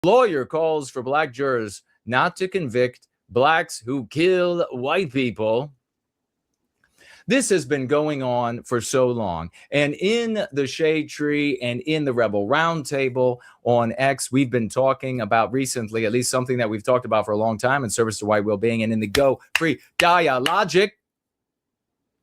Lawyer calls for black jurors not to convict blacks who kill white people. This has been going on for so long. And in the Shade Tree and in the Rebel Roundtable on X, we've been talking about recently, at least something that we've talked about for a long time in service to white well-being, and in the Go Free Dialogic,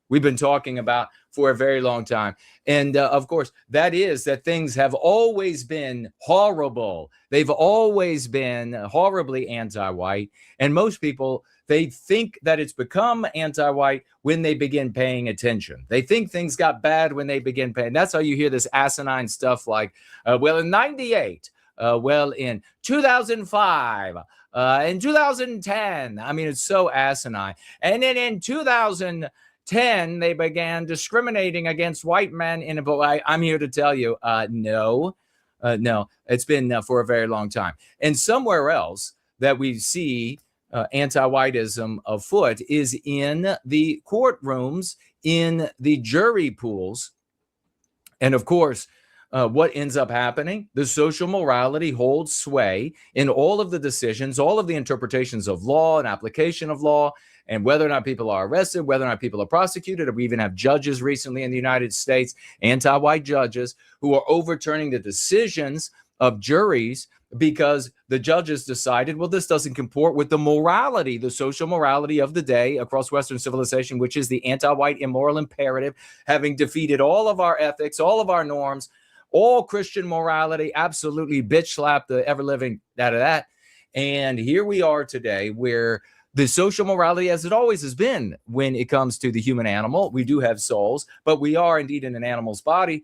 we've been talking about for a very long time. And of course, that is that things have always been horrible. They've always been horribly anti-white. And most people, they think that it's become anti-white when they begin paying attention. They think things got bad when they begin paying. That's how you hear this asinine stuff like, well, in 98, well, in 2005, in 2010. I mean, it's so asinine. And then in 2010, they began discriminating against white men in a. I'm here to tell you, no, it's been for a very long time. And somewhere else that we see anti-whiteism afoot is in the courtrooms, in the jury pools. And of course, what ends up happening? The social morality holds sway in all of the decisions, all of the interpretations of law and application of law, and whether or not people are arrested, whether or not people are prosecuted. Or we even have judges recently in the United States, anti-white judges, who are overturning the decisions of juries because the judges decided, well, this doesn't comport with the morality, the social morality of the day across Western civilization, which is the anti-white immoral imperative, having defeated all of our ethics, all of our norms, all Christian morality, absolutely bitch slap the ever-living out of that. And here we are today where the social morality, as it always has been when it comes to the human animal, we do have souls, but we are indeed in an animal's body,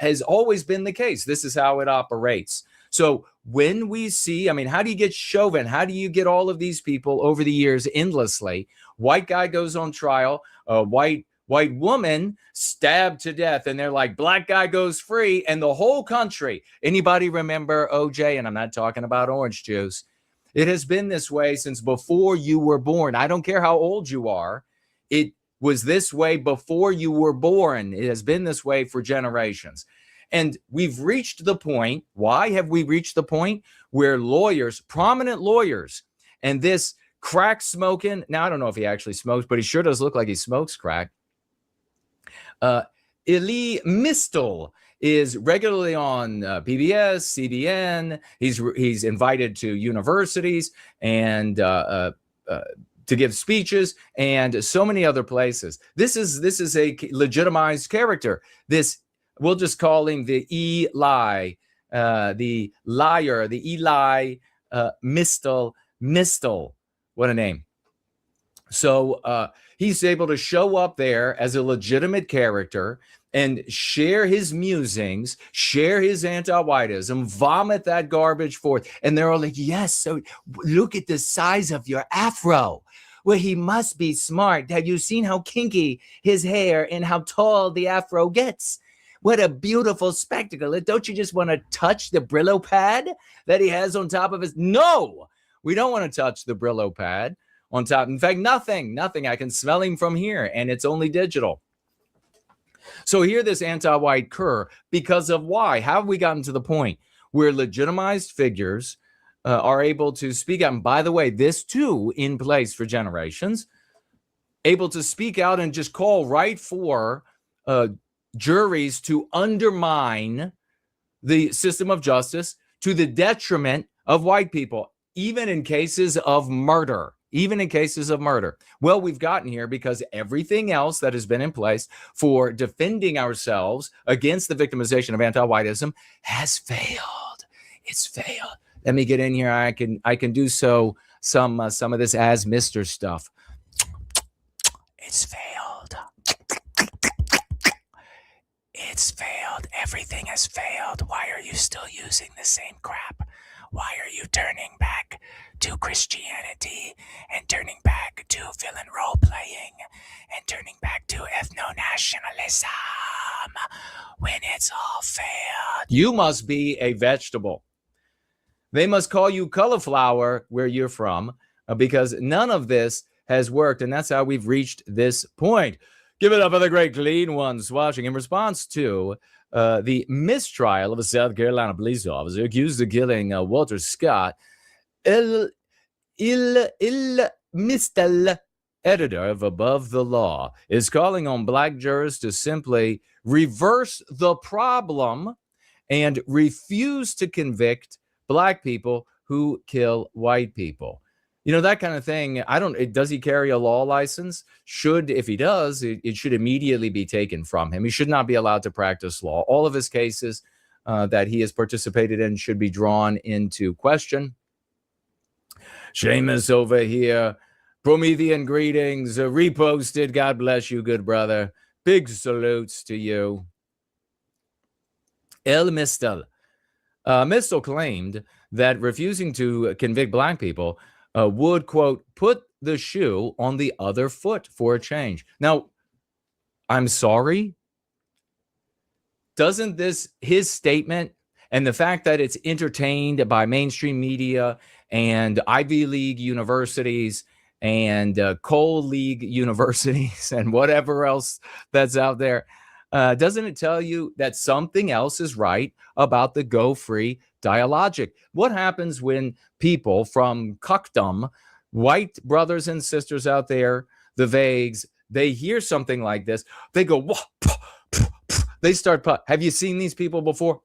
has always been the case. This is how it operates. So when we see, I mean, how do you get Chauvin? How do you get all of these people over the years endlessly? White guy goes on trial, white woman stabbed to death, and they're like, black guy goes free, and the whole country. Anybody remember OJ? And I'm not talking about orange juice. It has been this way since before you were born. I don't care how old you are. It was this way before you were born. It has been this way for generations. And we've reached the point. Why have we reached the point where lawyers, prominent lawyers, and this crack smoking, now I don't know if he actually smokes, but he sure does look like he smokes crack. Elie Mystal is regularly on PBS, CBN. He's invited to universities and to give speeches and so many other places. This is a legitimized character. This, we'll just call him the Eli, the liar, the Eli Mystal. What a name. So he's able to show up there as a legitimate character and share his musings, share his anti-whiteism, vomit that garbage forth. And they're all like, yes, so look at the size of your afro. Well, he must be smart. Have you seen how kinky his hair and how tall the afro gets? What a beautiful spectacle. Don't you just want to touch the Brillo pad that he has on top of his? No, we don't want to touch the Brillo pad on top. In fact, nothing. I can smell him from here, and it's only digital. So here this anti-white cur, because of why? How have we gotten to the point where legitimized figures are able to speak out? And by the way, this too in place for generations, able to speak out and just call right for juries to undermine the system of justice to the detriment of white people, even in cases of murder. Well, we've gotten here because everything else that has been in place for defending ourselves against the victimization of anti-whiteism has failed. It's failed. Let me get in here. I can do some of this as Mr. stuff. It's failed. It's failed. Everything has failed. Why are you still using the same crap? Why are you turning back to Christianity and turning back to villain role-playing and turning back to ethno-nationalism when it's all failed? You must be a vegetable. They must call you cauliflower where you're from because none of this has worked, and that's how we've reached this point. Give it up for the great clean ones watching. In response to the mistrial of a South Carolina police officer accused of killing Walter Scott. Il Mistel, editor of Above the Law, is calling on black jurors to simply reverse the problem and refuse to convict black people who kill white people. You know, that kind of thing. Does he carry a law license? If he does, it should immediately be taken from him. He should not be allowed to practice law. All of his cases that he has participated in should be drawn into question. Seamus over here, Promethean greetings, reposted. God bless you, good brother. Big salutes to you. El Mistel. Mistel claimed that refusing to convict black people would, quote, put the shoe on the other foot for a change. Now, I'm sorry. Doesn't his statement and the fact that it's entertained by mainstream media and Ivy League universities and coal league universities and whatever else that's out there, doesn't it tell you that something else is right about the Go Free dialogic? What happens when people from cuckdom, white brothers and sisters out there, the vagues, they hear something like this, they go, whoa, they start, have you seen these people before?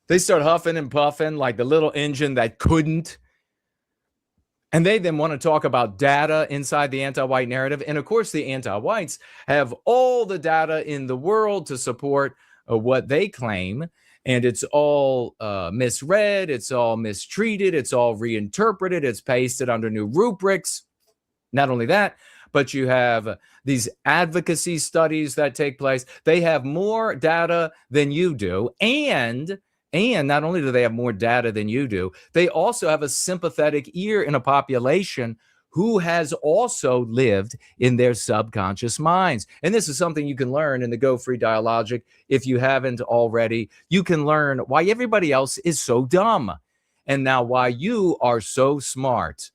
They start huffing and puffing like the little engine that couldn't. And they then want to talk about data inside the anti-white narrative. And of course, the anti-whites have all the data in the world to support what they claim. And it's all misread. It's all mistreated. It's all reinterpreted. It's pasted under new rubrics. Not only that, but you have these advocacy studies that take place. They have more data than you do. And not only do they have more data than you do, they also have a sympathetic ear in a population who has also lived in their subconscious minds. And this is something you can learn in the Go Free Dialogic. If you haven't already, you can learn why everybody else is so dumb and now why you are so smart.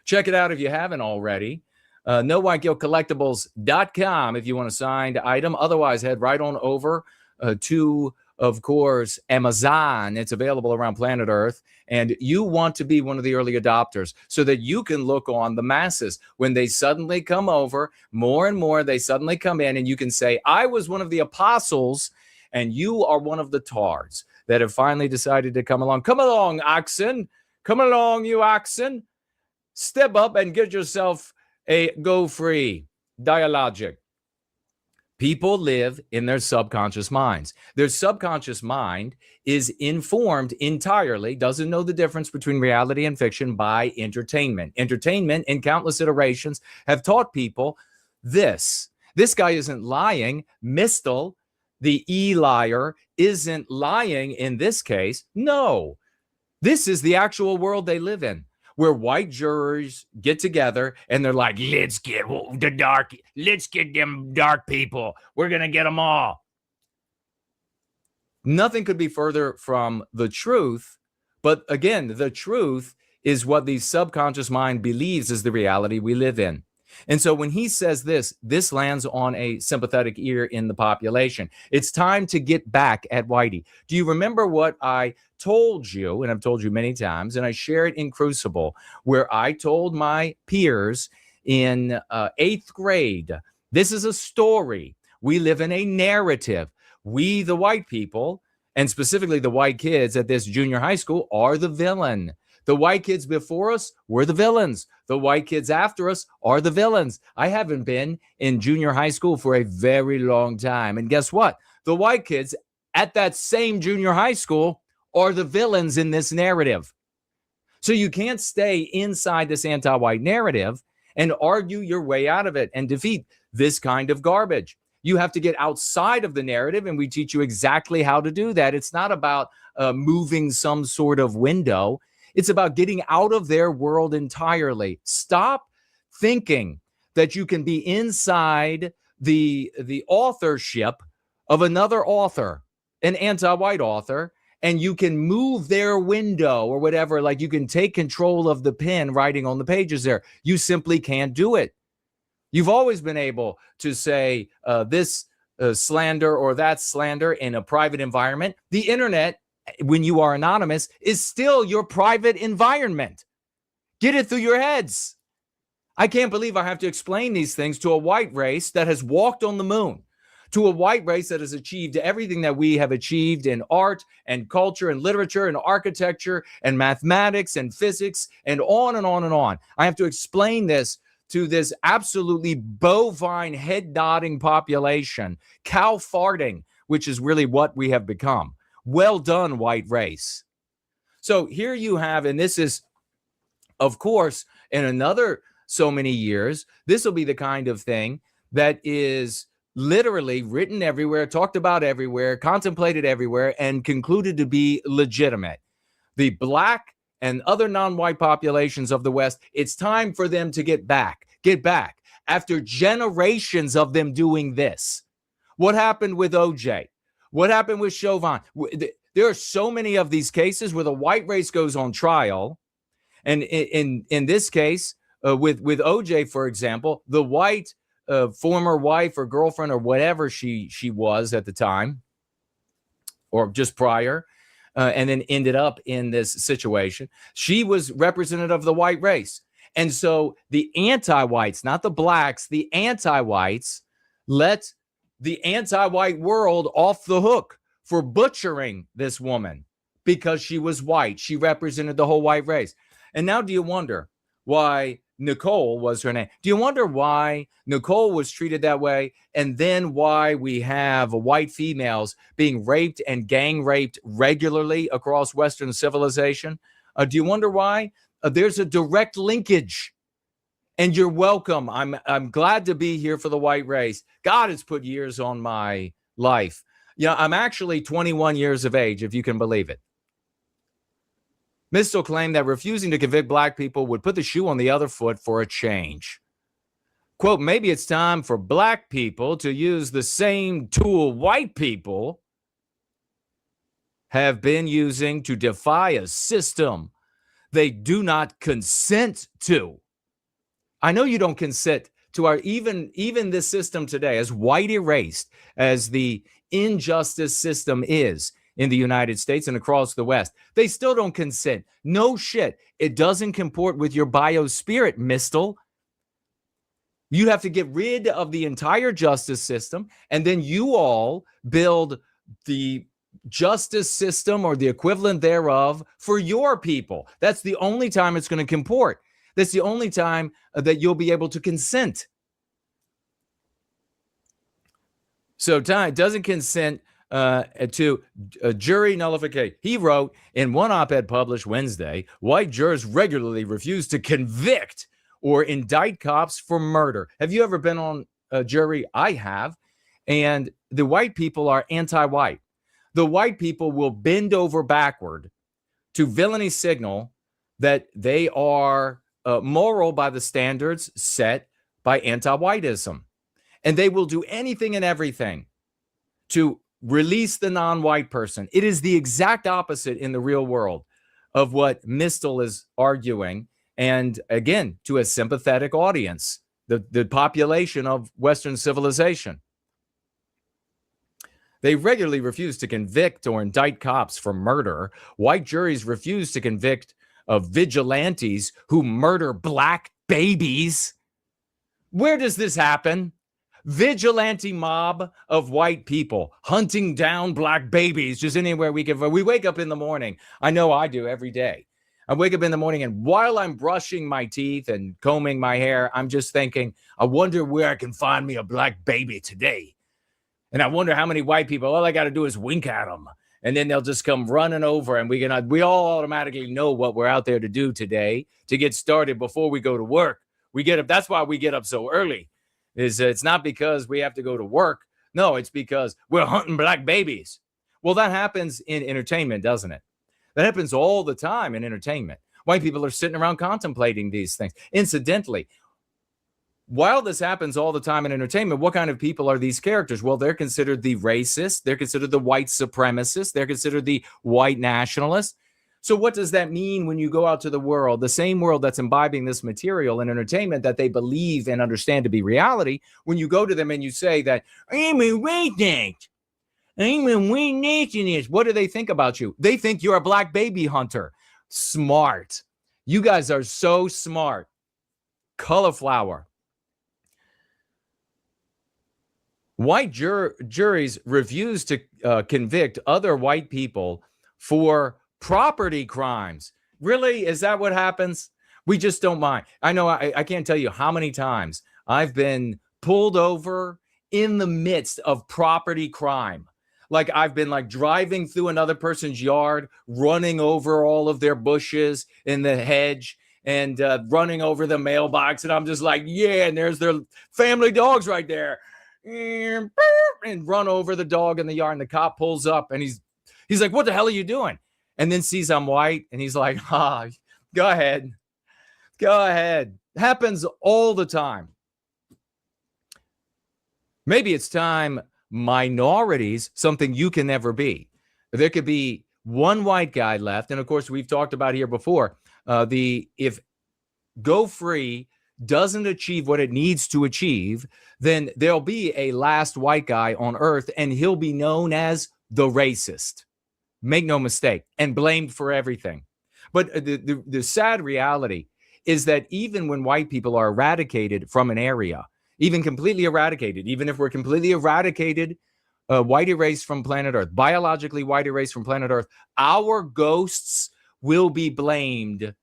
Check it out if you haven't already. NoWhiteGuiltCollectibles.com if you want a signed item. Otherwise, head right on over to, of course, Amazon. It's available around planet Earth. And you want to be one of the early adopters so that you can look on the masses. When they suddenly come over, more and more, they suddenly come in and you can say, I was one of the apostles and you are one of the tards that have finally decided to come along. Come along, oxen. Come along, you oxen. Step up and get yourself a Go Free Dialogic. People live in their subconscious minds. Their subconscious mind is informed entirely, doesn't know the difference between reality and fiction by entertainment. Entertainment in countless iterations have taught people this. This guy isn't lying. Mistel, the e-liar, isn't lying in this case. No, this is the actual world they live in, where white jurors get together and they're like, let's get them dark people. We're going to get them all. Nothing could be further from the truth. But again, the truth is what the subconscious mind believes is the reality we live in. And so when he says this lands on a sympathetic ear in the population. It's time to get back at Whitey. Do you remember what I told you, and I've told you many times, and I share it in Crucible, where I told my peers in 8th grade, this is a story. We live in a narrative. We, the white people, and specifically the white kids at this junior high school, are the villain. The white kids before us were the villains. The white kids after us are the villains. I haven't been in junior high school for a very long time. And guess what? The white kids at that same junior high school are the villains in this narrative. So you can't stay inside this anti-white narrative and argue your way out of it and defeat this kind of garbage. You have to get outside of the narrative, and we teach you exactly how to do that. It's not about moving some sort of window. It's about getting out of their world entirely. Stop thinking that you can be inside the authorship of another author, an anti-white author, and you can move their window or whatever, like you can take control of the pen writing on the pages there. You simply can't do it. You've always been able to say this slander or that slander in a private environment. The internet, when you are anonymous, is still your private environment. Get it through your heads. I can't believe I have to explain these things to a white race that has walked on the moon, to a white race that has achieved everything that we have achieved in art and culture and literature and architecture and mathematics and physics and on and on and on. I have to explain this to this absolutely bovine, head-nodding population, cow farting, which is really what we have become. Well done, white race. So here you have, and this is, of course, in another so many years, this will be the kind of thing that is literally written everywhere, talked about everywhere, contemplated everywhere, and concluded to be legitimate. The Black and other non-white populations of the West, it's time for them to get back after generations of them doing this. What happened with OJ? What happened with Chauvin? There are so many of these cases where the white race goes on trial. And in this case, with OJ, for example, the white former wife or girlfriend or whatever she was at the time, or just prior, and then ended up in this situation, she was representative of the white race. And so the anti-whites, not the blacks, the anti-whites let the anti-white world off the hook for butchering this woman because she was white. She represented the whole white race. And now do you wonder why Nicole was her name? Do you wonder why Nicole was treated that way? And then why we have white females being raped and gang raped regularly across Western civilization? Do you wonder why? There's a direct linkage. And you're welcome. I'm glad to be here for the white race. God has put years on my life. Yeah, I'm actually 21 years of age, if you can believe it. Mistel claimed that refusing to convict black people would put the shoe on the other foot for a change. Quote, maybe it's time for black people to use the same tool white people have been using to defy a system they do not consent to. I know you don't consent to our even this system today, as white erased as the injustice system is in the United States and across the West. They still don't consent. No shit. It doesn't comport with your biospirit, Mistel. You have to get rid of the entire justice system, and then you all build the justice system or the equivalent thereof for your people. That's the only time it's going to comport. That's the only time that you'll be able to consent. So Ty doesn't consent to jury nullification. He wrote in one op-ed published Wednesday, white jurors regularly refuse to convict or indict cops for murder. Have you ever been on a jury? I have. And the white people are anti-white. The white people will bend over backward to villainy signal that they are moral by the standards set by anti-whiteism. And they will do anything and everything to release the non-white person. It is the exact opposite in the real world of what Mistel is arguing. And again, to a sympathetic audience, the population of Western civilization. They regularly refuse to convict or indict cops for murder. White juries refuse to convict of vigilantes who murder black babies. Where does this happen? Vigilante mob of white people hunting down black babies just anywhere we can. We wake up in the morning. I know I do every day. I wake up in the morning, and while I'm brushing my teeth and combing my hair, I'm just thinking, I wonder where I can find me a black baby today. And I wonder how many white people, all I got to do is wink at them. And then they'll just come running over, and we all automatically know what we're out there to do today to get started before we go to work. We get up. That's why we get up so early. It's not because we have to go to work. No, it's because we're hunting black babies. Well, that happens in entertainment, doesn't it? That happens all the time in entertainment. White people are sitting around contemplating these things. Incidentally, while this happens all the time in entertainment, what kind of people are these characters? Well, they're considered the racist. They're considered the white supremacist. They're considered the white nationalist. So what does that mean when you go out to the world, the same world that's imbibing this material and entertainment that they believe and understand to be reality? When you go to them and you say that, I'm a racist, I'm a white nationalist, what do they think about you? They think you're a black baby hunter. Smart. You guys are so smart. Cauliflower. White juries refuse to convict other white people for property crimes. Really? Is that what happens? We just don't mind. I know I can't tell you how many times I've been pulled over in the midst of property crime. Like I've been like driving through another person's yard, running over all of their bushes in the hedge and running over the mailbox. And I'm just like, yeah, and there's their family dogs right there. And run over the dog in the yard. And the cop pulls up and he's like, what the hell are you doing? And then sees I'm white. And he's like, go ahead. Go ahead. Happens all the time. Maybe it's time minorities, something you can never be. There could be one white guy left. And of course, we've talked about here before, if Go Free doesn't achieve what it needs to achieve, then there'll be a last white guy on earth and he'll be known as the racist. Make no mistake, and blamed for everything. But the sad reality is that even when white people are eradicated from an area, even completely eradicated, even if we're completely eradicated, white erased from planet Earth, biologically white erased from planet Earth, our ghosts will be blamed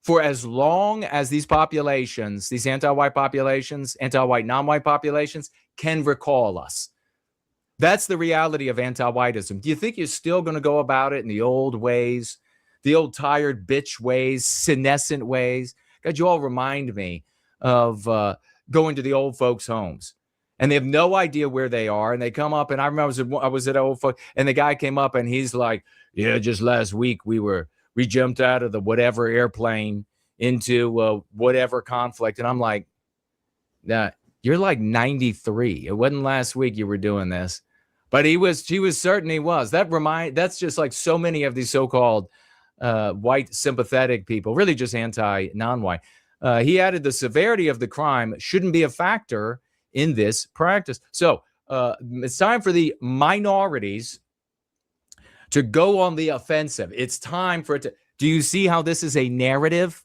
for as long as these populations, these anti-white populations, anti-white, non-white populations can recall us. That's the reality of anti-whiteism. Do you think you're still going to go about it in the old ways, the old tired bitch ways, senescent ways? God, you all remind me of going to the old folks' homes. And they have no idea where they are. And they come up, and I remember I was at old folks, and the guy came up, and he's like, yeah, just last week we jumped out of the whatever airplane into whatever conflict. And I'm like, nah, you're like 93. It wasn't last week you were doing this. But he was certain he was. That's just like so many of these so-called white sympathetic people, really just non-white. He added the severity of the crime shouldn't be a factor in this practice. So it's time for the minorities to go on the offensive. It's time for it to. Do you see how this is a narrative?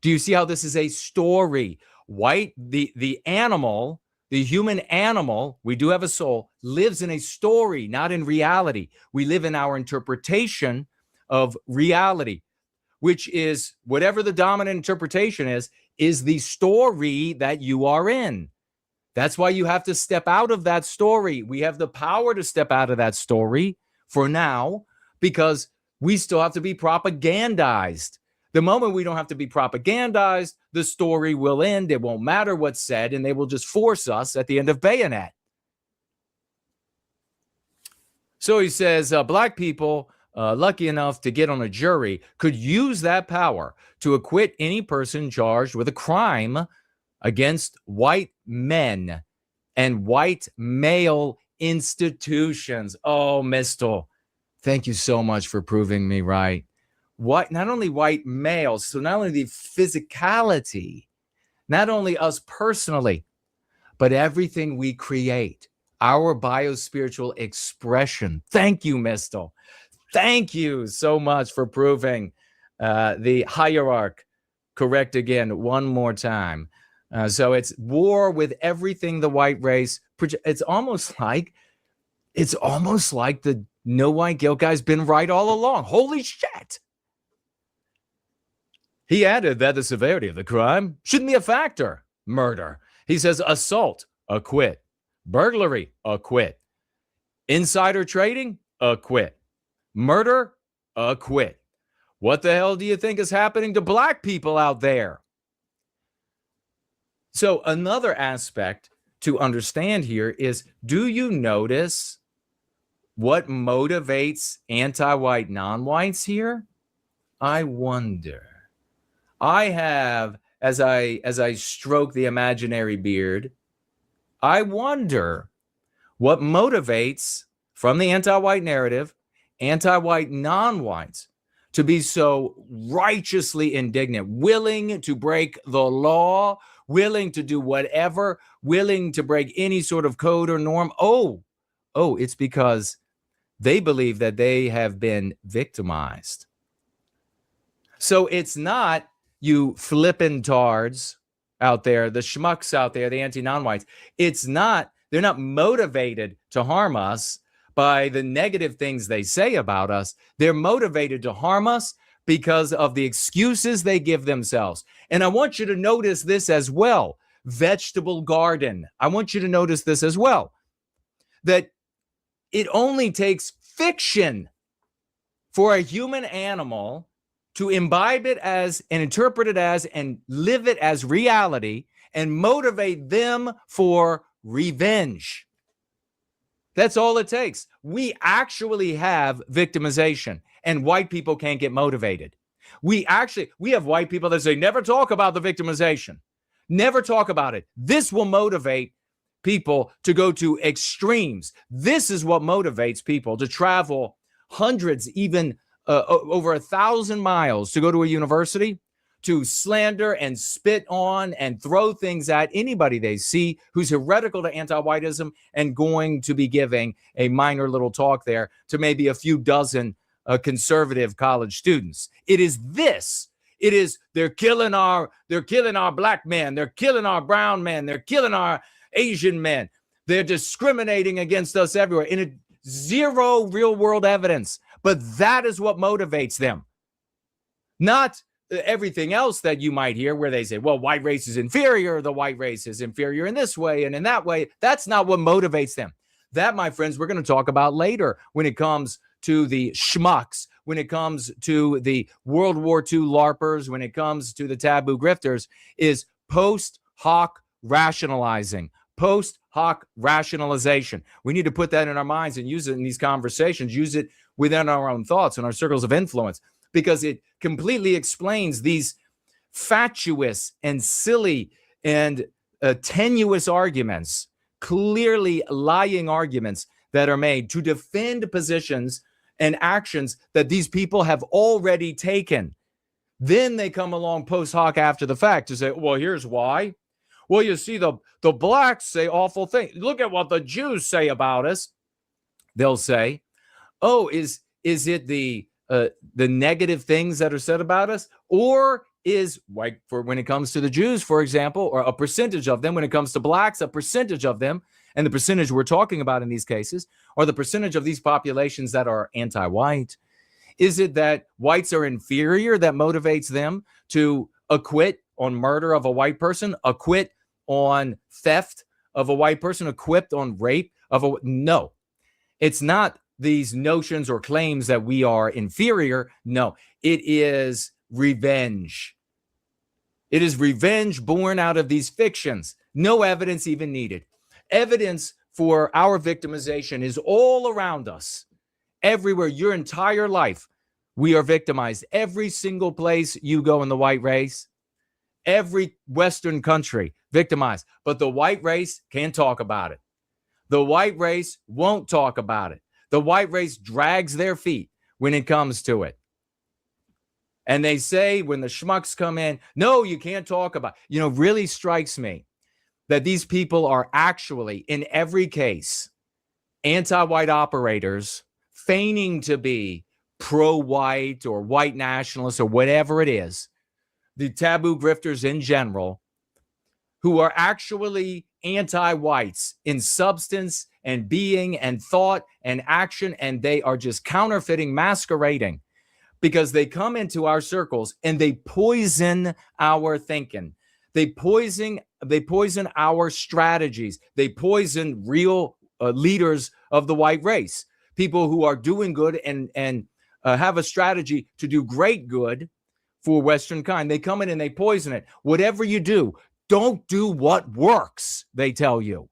Do you see how this is a story? The animal, the human animal, we do have a soul, lives in a story, not in reality. We live in our interpretation of reality, which is whatever the dominant interpretation is the story that you are in. That's why you have to step out of that story. We have the power to step out of that story for now, because we still have to be propagandized. The moment we don't have to be propagandized, the story will end. It won't matter what's said, and they will just force us at the end of bayonet. So he says, black people lucky enough to get on a jury could use that power to acquit any person charged with a crime against white men and white male institutions. Oh, Mistel, thank you so much for proving me right. Not only white males, so not only the physicality, not only us personally, but everything we create, our biospiritual expression. Thank you, Mistel. Thank you so much for proving the hierarchy correct again one more time. So it's war with everything the white race. It's almost like the no white guilt guy's been right all along. Holy shit. He added that the severity of the crime shouldn't be a factor. Murder. He says assault, acquit. Burglary, acquit. Insider trading, acquit. Murder, acquit. What the hell do you think is happening to black people out there? So another aspect to understand here is, do you notice what motivates anti-white non-whites here? I wonder. I have, as I stroke the imaginary beard, I wonder what motivates, from the anti-white narrative, anti-white non-whites to be so righteously indignant, willing to break the law, willing to do whatever, willing to break any sort of code or norm. Oh, it's because they believe that they have been victimized. So it's not you flippin' tards out there, the schmucks out there, the anti-non-whites. It's not, they're not motivated to harm us by the negative things they say about us. They're motivated to harm us because of the excuses they give themselves. And I want you to notice this as well. Vegetable garden. I want you to notice this as well. That it only takes fiction for a human animal to imbibe it as and interpret it as and live it as reality and motivate them for revenge. That's all it takes. We actually have victimization, and white people can't get motivated. We have white people that say, never talk about the victimization. Never talk about it. This will motivate people to go to extremes. This is what motivates people to travel hundreds, even over 1,000 miles to go to a university, to slander and spit on and throw things at anybody they see who's heretical to anti-whiteism and going to be giving a minor little talk there to maybe a few dozen conservative college students. It is this. It is they're killing our black men, they're killing our brown men, they're killing our Asian men. They're discriminating against us everywhere. And zero real world evidence. But that is what motivates them. Not everything else that you might hear where they say, well, white race is inferior. The white race is inferior in this way and in that way. That's not what motivates them. That, my friends, we're going to talk about later when it comes to the schmucks, when it comes to the World War II LARPers, when it comes to the taboo grifters, is post hoc rationalizing, post hoc rationalization. We need to put that in our minds and use it in these conversations, use it within our own thoughts and our circles of influence, because it completely explains these fatuous and silly and tenuous arguments, clearly lying arguments that are made to defend positions and actions that these people have already taken. Then they come along post hoc after the fact to say, well, here's why. Well, you see, the blacks say awful things. Look at what the Jews say about us. They'll say, oh, is it the negative things that are said about us, or is, like, for when it comes to the Jews, for example, or a percentage of them, when it comes to blacks, a percentage of them, and the percentage we're talking about in these cases, or the percentage of these populations that are anti-white? Is it that whites are inferior that motivates them to acquit on murder of a white person, acquit on theft of a white person, acquit on rape of a... No, it's not these notions or claims that we are inferior. No, it is revenge. It is revenge born out of these fictions. No evidence even needed. Evidence for our victimization is all around us. Everywhere, your entire life, we are victimized. Every single place you go in the white race, every Western country, victimized. But the white race can't talk about it. The white race won't talk about it. The white race drags their feet when it comes to it. And they say when the schmucks come in, no, you can't talk about it. Really strikes me that these people are actually, in every case, anti-white operators feigning to be pro-white or white nationalists or whatever it is, the taboo grifters in general, who are actually anti-whites in substance and being and thought and action, and they are just counterfeiting, masquerading, because they come into our circles and they poison our thinking. They poison our strategies. They poison real leaders of the white race, people who are doing good and have a strategy to do great good for Western kind. They come in and they poison it. Whatever you do, don't do what works, they tell you.